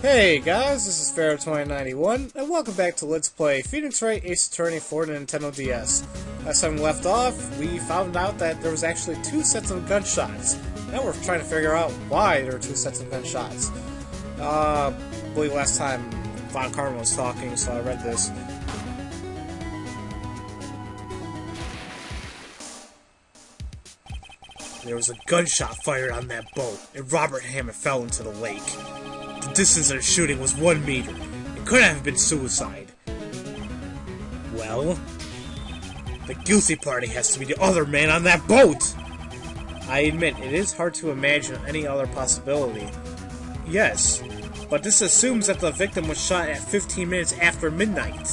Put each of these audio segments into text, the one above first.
Hey guys, this is Pharaoh 2091, and welcome back to Let's Play Phoenix Wright Ace Attorney for the Nintendo DS. Last time we left off, we found out that there was actually two sets of gunshots. Now we're trying to figure out why there are two sets of gunshots. I believe last time Von Karma was talking, so I read this. There was a gunshot fired on that boat, and Robert Hammond fell into the lake. The distance of the shooting was 1 meter. It couldn't have been suicide. Well, the guilty party has to be the other man on that boat! I admit, it is hard to imagine any other possibility. Yes, but this assumes that the victim was shot at 15 minutes after midnight.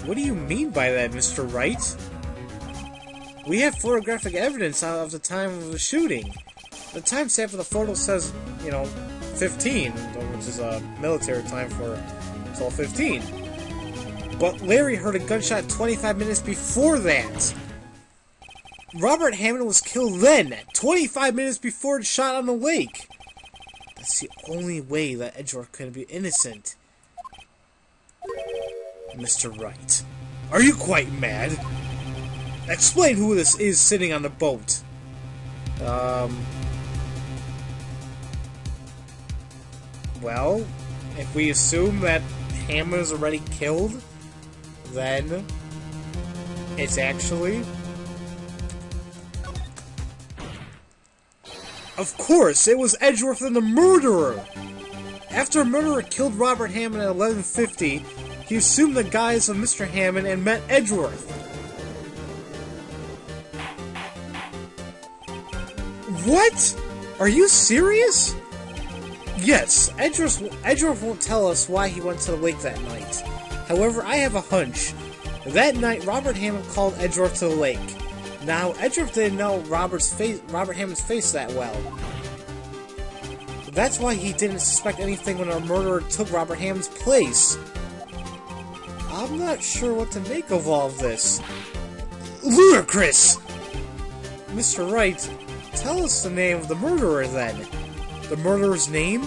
What do you mean by that, Mr. Wright? We have photographic evidence of the time of the shooting. The timestamp of the photo says, 15, which is a military time for 12:15. But Larry heard a gunshot 25 minutes before that. Robert Hammond was killed then, 25 minutes before the shot on the lake. That's the only way that Edgeworth could be innocent. Mr. Wright, are you quite mad? Explain who this is sitting on the boat. Well, if we assume that Hammond is already killed, then it's actually... Of course, it was Edgeworth and the murderer! After a murderer killed Robert Hammond at 11:50, he assumed the guise of Mr. Hammond and met Edgeworth. What? Are you serious? Yes, Edgeworth won't tell us why he went to the lake that night. However, I have a hunch. That night, Robert Hammond called Edgeworth to the lake. Now, Edgeworth didn't know Robert Hammond's face that well. That's why he didn't suspect anything when our murderer took Robert Hammond's place. I'm not sure what to make of all of this. Ludicrous! Mr. Wright, tell us the name of the murderer, then. The murderer's name?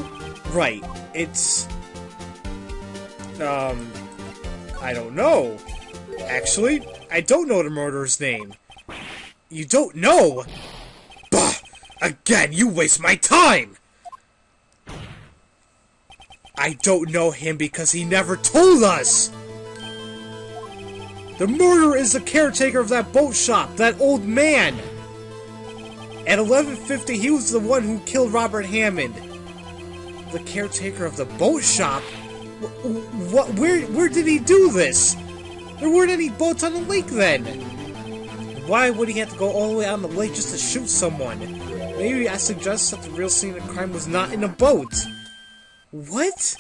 Right. It's... I don't know. Actually, I don't know the murderer's name. You don't know? Bah! Again, you waste my time! I don't know him because he never told us! The murderer is the caretaker of that boat shop, that old man! At 11:50, he was the one who killed Robert Hammond. The caretaker of the boat shop? What? Where did he do this? There weren't any boats on the lake then. Why would he have to go all the way on the lake just to shoot someone? Maybe I suggest that the real scene of the crime was not in a boat. What?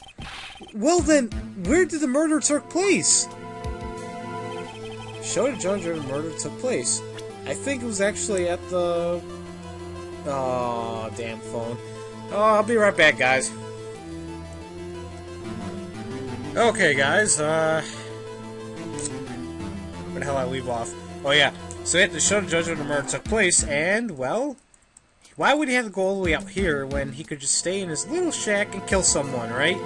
Well then, where did the murder take place? Show the judge where the murder took place. I think it was actually at the... Oh, damn phone. Oh, I'll be right back, guys. Okay, guys, where the hell I leave off? Oh, yeah. So they had to show the judge where the murder took place, and, well, why would he have to go all the way out here when he could just stay in his little shack and kill someone, right?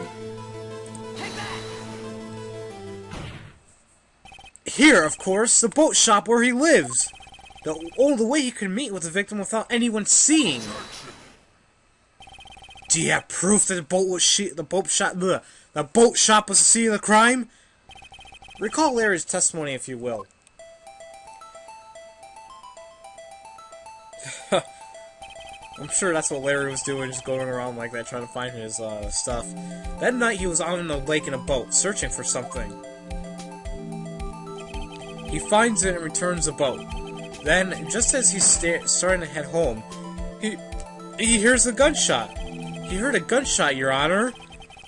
Here, of course, the boat shop where he lives. The way he could meet with the victim without anyone seeing. Do you have proof that the boat shop was the scene of the crime? Recall Larry's testimony, if you will. I'm sure that's what Larry was doing, just going around like that, trying to find his stuff. That night, he was on the lake in a boat, searching for something. He finds it and returns the boat. Then, just as he's starting to head home, he hears a gunshot. He heard a gunshot, Your Honor,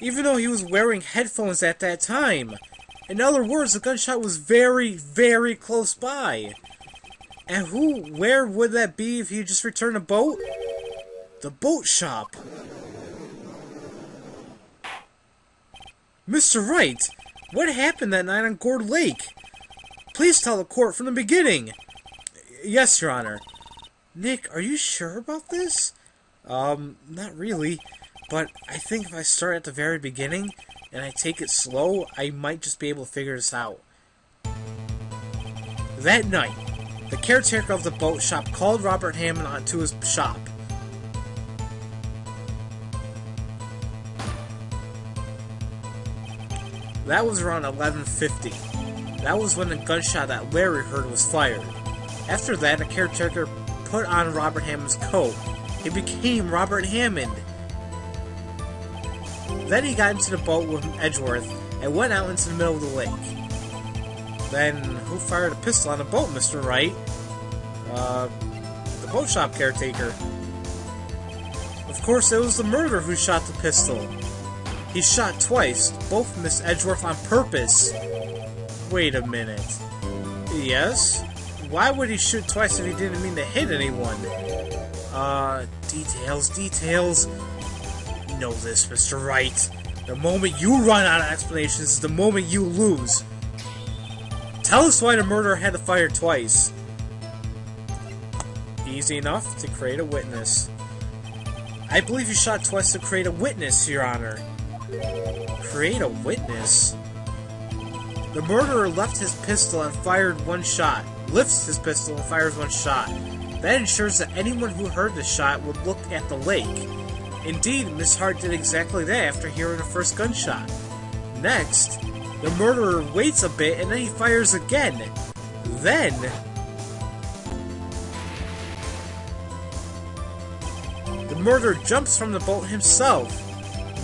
even though he was wearing headphones at that time. In other words, the gunshot was very, very close by. And where would that be if he just returned a boat? The boat shop. Mr. Wright, what happened that night on Gourd Lake? Please tell the court from the beginning. Yes, Your Honor. Nick, are you sure about this? Not really. But I think if I start at the very beginning and I take it slow, I might just be able to figure this out. That night, the caretaker of the boat shop called Robert Hammond onto his shop. That was around 11:50. That was when the gunshot that Larry heard was fired. After that, the caretaker put on Robert Hammond's coat. He became Robert Hammond. Then he got into the boat with Edgeworth and went out into the middle of the lake. Then, who fired a pistol on the boat, Mr. Wright? The boat shop caretaker. Of course, it was the murderer who shot the pistol. He shot twice, both missed Edgeworth on purpose. Wait a minute. Yes? Why would he shoot twice if he didn't mean to hit anyone? Details. You know this, Mr. Wright. The moment you run out of explanations is the moment you lose. Tell us why the murderer had to fire twice. Easy enough to create a witness. I believe he shot twice to create a witness, Your Honor. Create a witness? The murderer left his pistol and fired one shot. Lifts his pistol and fires one shot. That ensures that anyone who heard the shot would look at the lake. Indeed, Miss Hart did exactly that after hearing the first gunshot. Next, the murderer waits a bit and then he fires again. Then, the murderer jumps from the boat himself,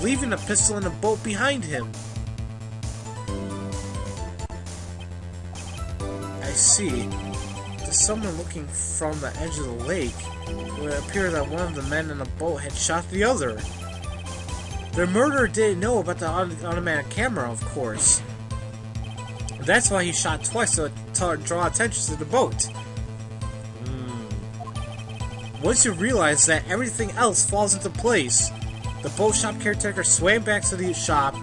leaving the pistol in the boat behind him. I see. To someone looking from the edge of the lake, it would appear that one of the men in the boat had shot the other. The murderer didn't know about the automatic camera, of course. That's why he shot twice, to draw attention to the boat. Once you realize that, everything else falls into place. The boat shop caretaker swam back to the shop,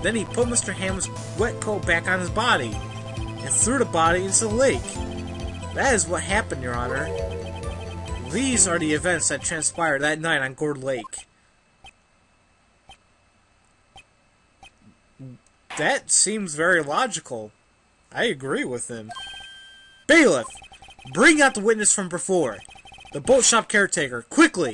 then he put Mr. Hammond's wet coat back on his body, and threw the body into the lake. That is what happened, Your Honor. These are the events that transpired that night on Gourd Lake. That seems very logical. I agree with him. Bailiff, bring out the witness from before. The boat shop caretaker, quickly!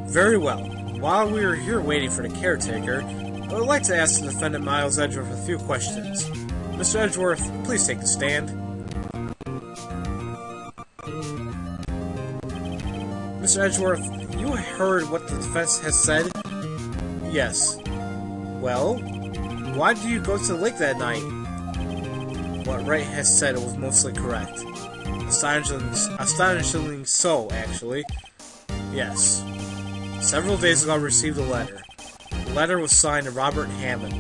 Very well. While we are here waiting for the caretaker, I would like to ask the defendant Miles Edgeworth a few questions. Mr. Edgeworth, please take the stand. Mr. Edgeworth, you heard what the defense has said? Yes. Well, why did you go to the lake that night? What Wright has said was mostly correct. Astonishingly so, actually. Yes. Several days ago I received a letter. The letter was signed to Robert Hammond.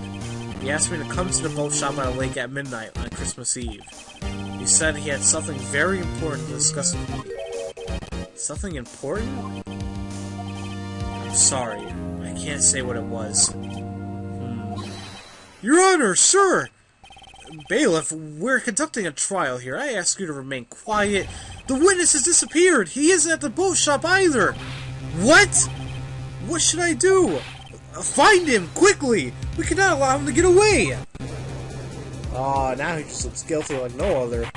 He asked me to come to the boat shop at a lake at midnight on Christmas Eve. He said he had something very important to discuss with me. Something important? I'm sorry. I can't say what it was. Your Honor, sir! Bailiff, we're conducting a trial here. I ask you to remain quiet. The witness has disappeared! He isn't at the boat shop either! What? What should I do? Find him, quickly! We cannot allow him to get away! Oh, now he just looks guilty like no other.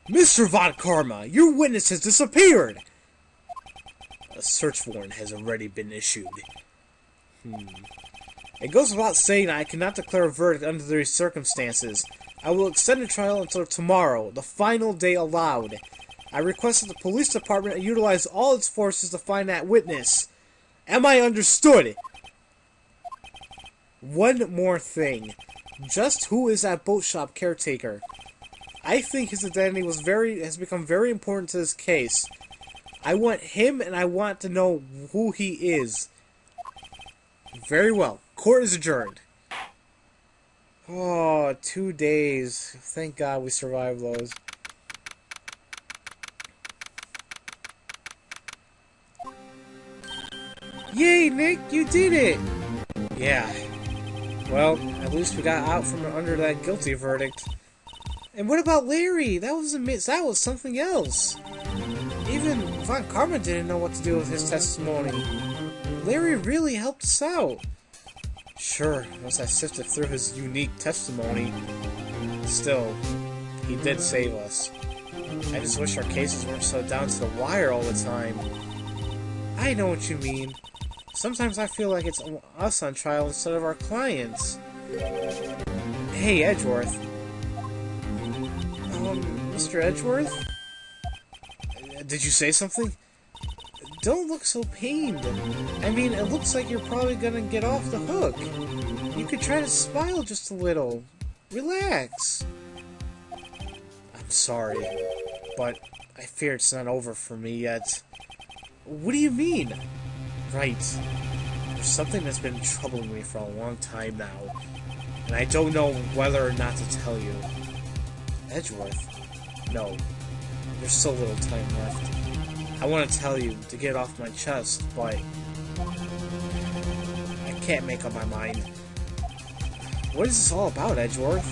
Mr. Von Karma, your witness has disappeared! A search warrant has already been issued. It goes without saying that I cannot declare a verdict under these circumstances. I will extend the trial until tomorrow, the final day allowed. I request that the police department utilize all its forces to find that witness. Am I understood? One more thing. Just who is that boat shop caretaker? I think his identity has become very important to this case. I want him, and I want to know who he is. Very well. Court is adjourned. Oh, 2 days. Thank God we survived those. Yay, Nick, you did it! Yeah. Well, at least we got out from under that guilty verdict. And what about Larry? That was something else. Even Von Karma didn't know what to do with his testimony. Larry really helped us out. Sure, once I sifted through his unique testimony. Still, he did save us. I just wish our cases weren't so down to the wire all the time. I know what you mean. Sometimes I feel like it's us on trial instead of our clients. Hey, Edgeworth. Mr. Edgeworth? Did you say something? Don't look so pained. I mean, it looks like you're probably gonna get off the hook. You could try to smile just a little. Relax. I'm sorry, but I fear it's not over for me yet. What do you mean? Right. There's something that's been troubling me for a long time now, and I don't know whether or not to tell you. Edgeworth? No. There's so little time left. I want to tell you to get it off my chest, but I can't make up my mind. What is this all about, Edgeworth?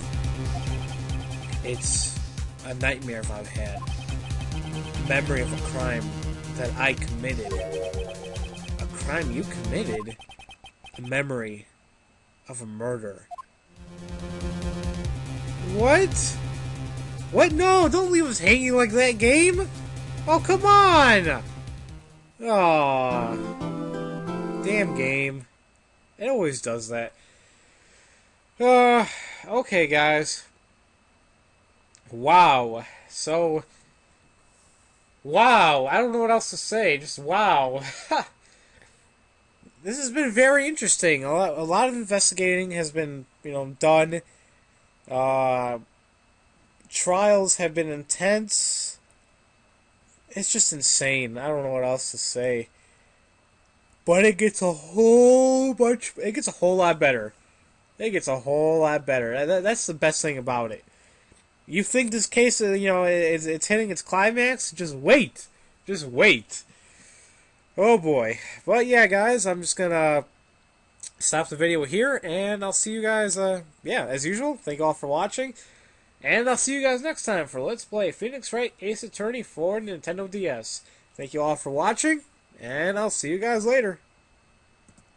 It's a nightmare I've had. A memory of a crime that I committed. A crime you committed? A memory of a murder. What? What? No, don't leave us hanging like that, game! Oh, come on! Aw. Damn game. It always does that. Okay, guys. Wow. So... wow. I don't know what else to say. Just wow. This has been very interesting. A lot of investigating has been, done. Trials have been intense. It's just insane. I don't know what else to say. But it gets a whole lot better. It gets a whole lot better. That's the best thing about it. You think this case, it's hitting its climax? Just wait. Just wait. Oh boy. But yeah, guys, I'm just gonna stop the video here, and I'll see you guys, as usual. Thank you all for watching. And I'll see you guys next time for Let's Play Phoenix Wright Ace Attorney for Nintendo DS. Thank you all for watching, and I'll see you guys later.